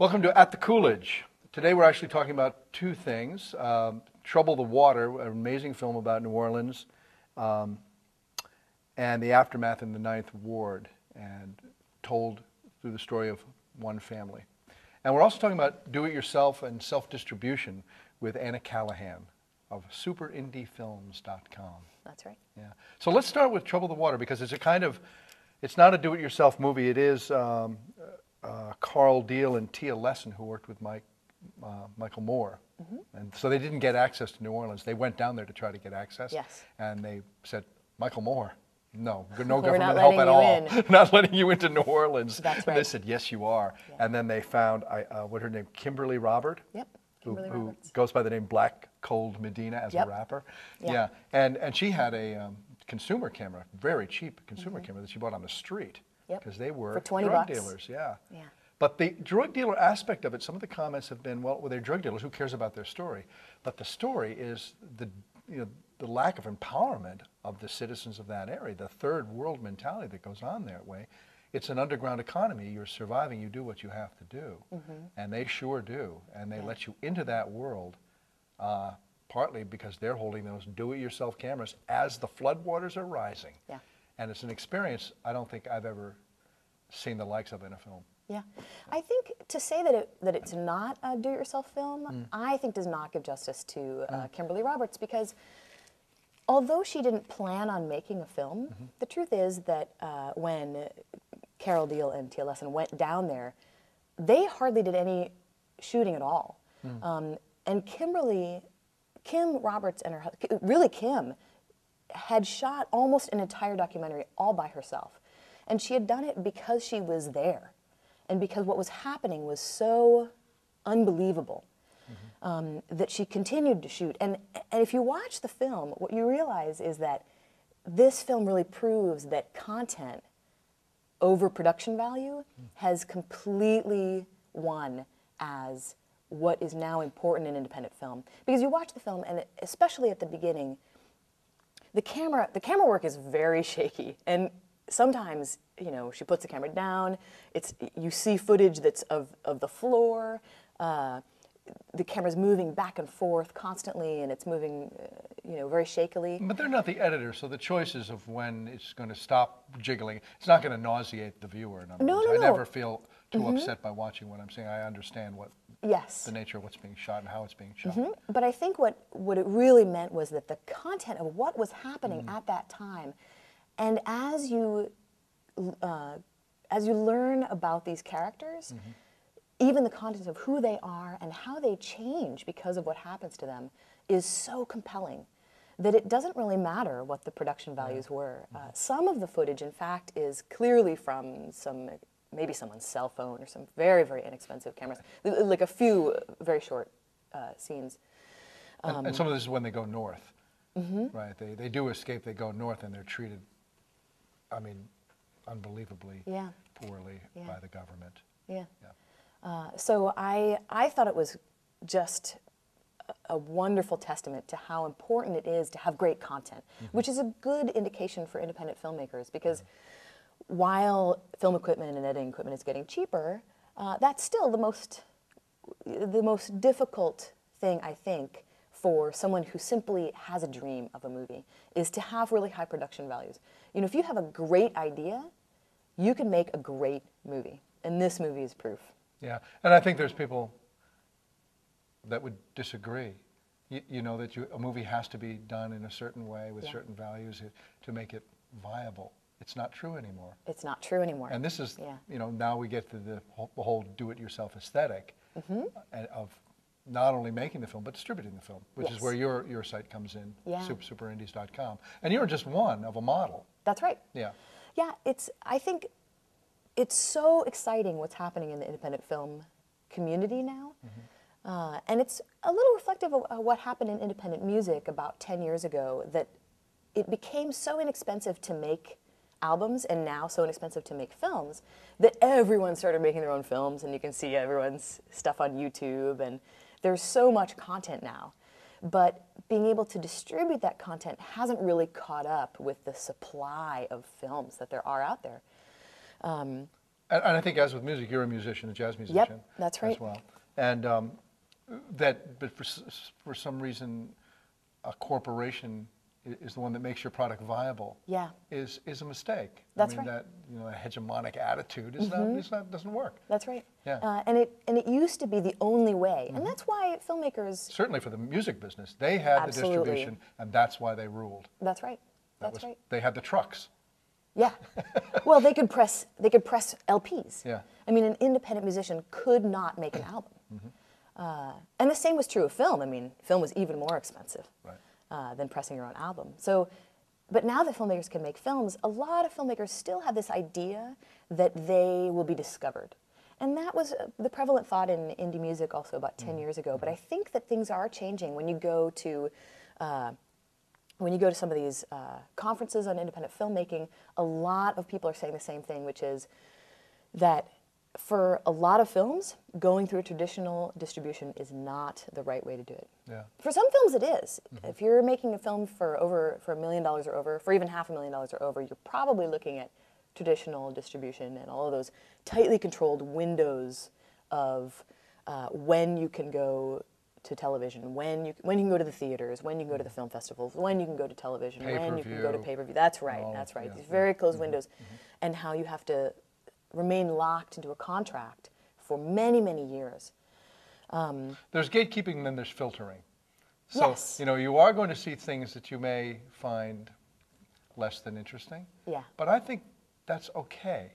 Welcome to At the Coolidge. Today we're actually talking about two things. Trouble the Water, an amazing film about New Orleans, and the aftermath in the Ninth Ward, and told through the story of one family. And we're also talking about do-it-yourself and self-distribution with Anna Callahan of superindiefilms.com. That's right. Yeah. So let's start with Trouble the Water, because it's a kind of, it's not a do-it-yourself movie. It is Carl Deal and Tia Lesson, who worked with Michael Moore. Mm-hmm. And so they didn't get access to New Orleans. They went down there to try to get access. Yes. And they said, Michael Moore, no government help at all. Not letting you into New Orleans. That's right. And they said, yes, you are. Yeah. And then they found, what her name, Kimberly Robert? Yep. Who goes by the name Black Cold Medina as a rapper. Yeah. And she had a consumer camera, very cheap consumer camera that she bought on the street. Because they were for 20 drug bucks. dealers. Yeah. But the drug dealer aspect of it, some of the comments have been, well, they're drug dealers, who cares about their story? But the story is the lack of empowerment of the citizens of that area, the third world mentality that goes on that way. It's an underground economy. You're surviving. You do what you have to do. Mm-hmm. And they sure do. And they let you into that world, partly because they're holding those do-it-yourself cameras as the floodwaters are rising. Yeah. And it's an experience I don't think I've ever seen the likes of in a film. Yeah. I think to say that it's not a do-it-yourself film, I think does not give justice to Kimberly Roberts, because although she didn't plan on making a film, the truth is that when Carol Deal and Tia Lesson went down there, they hardly did any shooting at all. And Kim Roberts and her husband, really Kim, had shot almost an entire documentary all by herself. And she had done it because she was there, and because what was happening was so unbelievable that she continued to shoot. And if you watch the film, what you realize is that this film really proves that content over production value has completely won as what is now important in independent film. Because you watch the film, and especially at the beginning, the camera work is very shaky, and sometimes, she puts the camera down. You see footage that's of the floor. The camera's moving back and forth constantly, and it's moving, very shakily. But they're not the editor, so the choices of when it's going to stop jiggling, it's not going to nauseate the viewer. No. I never feel too upset by watching what I'm seeing. I understand the nature of what's being shot and how it's being shot. But I think what it really meant was that the content of what was happening at that time, and as you learn about these characters, even the content of who they are and how they change because of what happens to them is so compelling that it doesn't really matter what the production values were. Some of the footage, in fact, is clearly from maybe someone's cell phone or some very, very inexpensive cameras, like a few very short scenes. And some of this is when they go north, right? They do escape, they go north, and they're treated, unbelievably poorly by the government. So I thought it was just a wonderful testament to how important it is to have great content, which is a good indication for independent filmmakers, because while film equipment and editing equipment is getting cheaper, that's still the most difficult thing, I think, for someone who simply has a dream of a movie, is to have really high production values. If you have a great idea, you can make a great movie, and this movie is proof. Yeah, and I think there's people that would disagree. That a movie has to be done in a certain way with certain values to make it viable. It's not true anymore. It's not true anymore. And this is, now we get to the whole do-it-yourself aesthetic of not only making the film, but distributing the film, which is where your site comes in, superindies.com. And you're just one of a model. That's right. Yeah. Yeah, I think it's so exciting what's happening in the independent film community now. And it's a little reflective of what happened in independent music about 10 years ago, that it became so inexpensive to make albums, and now so inexpensive to make films, that everyone started making their own films, and you can see everyone's stuff on YouTube, and there's so much content now. But being able to distribute that content hasn't really caught up with the supply of films that there are out there. And I think as with music, you're a musician, a jazz musician. Yep, that's right. As well. And but for some reason, a corporation is the one that makes your product viable. Yeah. Is a mistake. That's I mean, right. that a hegemonic attitude is doesn't work. That's right. Yeah. And it used to be the only way, and that's why filmmakers. Certainly for the music business, they had Absolutely. the distribution, and that's why they ruled. That's right. That's right. They had the trucks. Yeah. Well, they could press LPs. Yeah. I mean, an independent musician could not make an album. And the same was true of film. I mean, film was even more expensive than pressing your own album. So, but now that filmmakers can make films, a lot of filmmakers still have this idea that they will be discovered. And that was the prevalent thought in indie music also about 10 years ago. But I think that things are changing when you go to some of these conferences on independent filmmaking. A lot of people are saying the same thing, which is that for a lot of films, going through traditional distribution is not the right way to do it. Yeah. For some films, it is. If you're making a film for $1 million or over, for even $500,000 or over, you're probably looking at traditional distribution and all of those tightly controlled windows of when you can go to television, when you can go to the theaters, when you can go to the film festivals, when you can go to television, when you can go to pay-per-view. That's right. That's right. These very closed windows, and how you have to remain locked into a contract for many, many years. There's gatekeeping and then there's filtering. So, Yes. you are going to see things that you may find less than interesting. Yeah. But I think that's okay.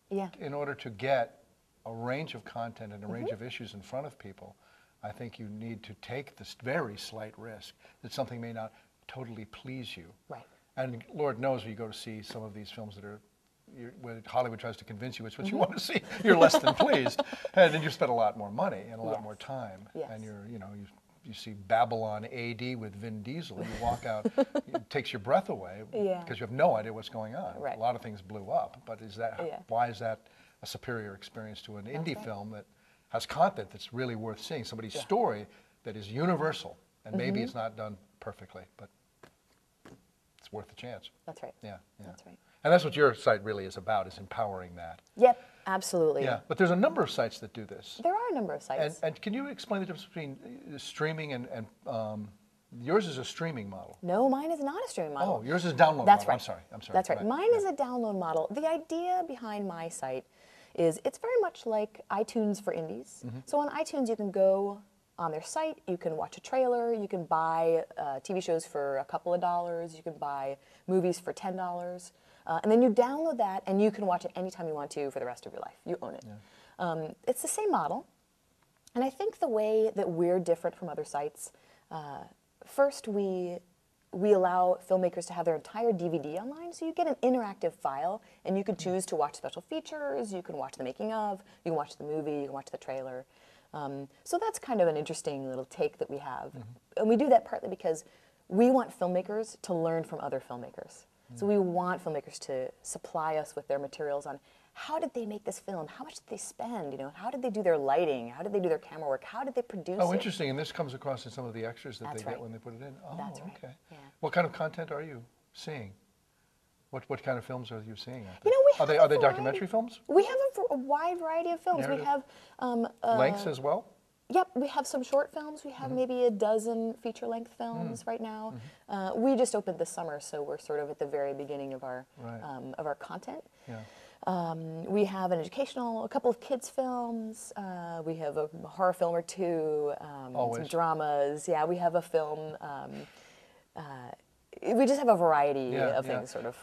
Yeah. In order to get a range of content and a range of issues in front of people, I think you need to take this very slight risk that something may not totally please you. Right. And Lord knows when you go to see some of these films that are when Hollywood tries to convince you it's what you want to see, you're less than pleased, and then you spend a lot more money and a lot more time, and you see Babylon AD with Vin Diesel, you walk out, it takes your breath away because you have no idea what's going on. Right. A lot of things blew up, but why is that a superior experience to an indie film that has content that's really worth seeing, somebody's story that is universal, and maybe it's not done perfectly, but it's worth the chance. That's right. Yeah. That's right. And that's what your site really is about, is empowering that. Yep, absolutely. Yeah, but there's a number of sites that do this. There are a number of sites. And can you explain the difference between streaming and yours is a streaming model? No, mine is not a streaming model. Oh, yours is a download That's model. right. I'm sorry. That's right. Mine is a download model. The idea behind my site is it's very much like iTunes for indies. So on iTunes, you can go on their site, you can watch a trailer, you can buy TV shows for a couple of dollars, you can buy movies for $10. And then you download that, and you can watch it anytime you want to for the rest of your life. You own it. Yeah. It's the same model. And I think the way that we're different from other sites, first we allow filmmakers to have their entire DVD online, so you get an interactive file, and you can choose to watch special features, you can watch the making of, you can watch the movie, you can watch the trailer. So that's kind of an interesting little take that we have. And we do that partly because we want filmmakers to learn from other filmmakers. So we want filmmakers to supply us with their materials on how did they make this film? How much did they spend? How did they do their lighting? How did they do their camera work? How did they produce it? Oh, interesting. And this comes across in some of the extras that they get when they put it in. Oh, That's right. Okay. Yeah. What kind of content are you seeing? What kind of films are you seeing out We there? have Are they documentary films? We have a wide variety of films. Narrative? We have Lengths as well? Yep, we have some short films. We have maybe a dozen feature-length films right now. We just opened this summer, so we're sort of at the very beginning of our content. Yeah. We have a couple of kids' films. We have a horror film or two. Some dramas. Yeah, we have a film. We just have a variety of things, sort of.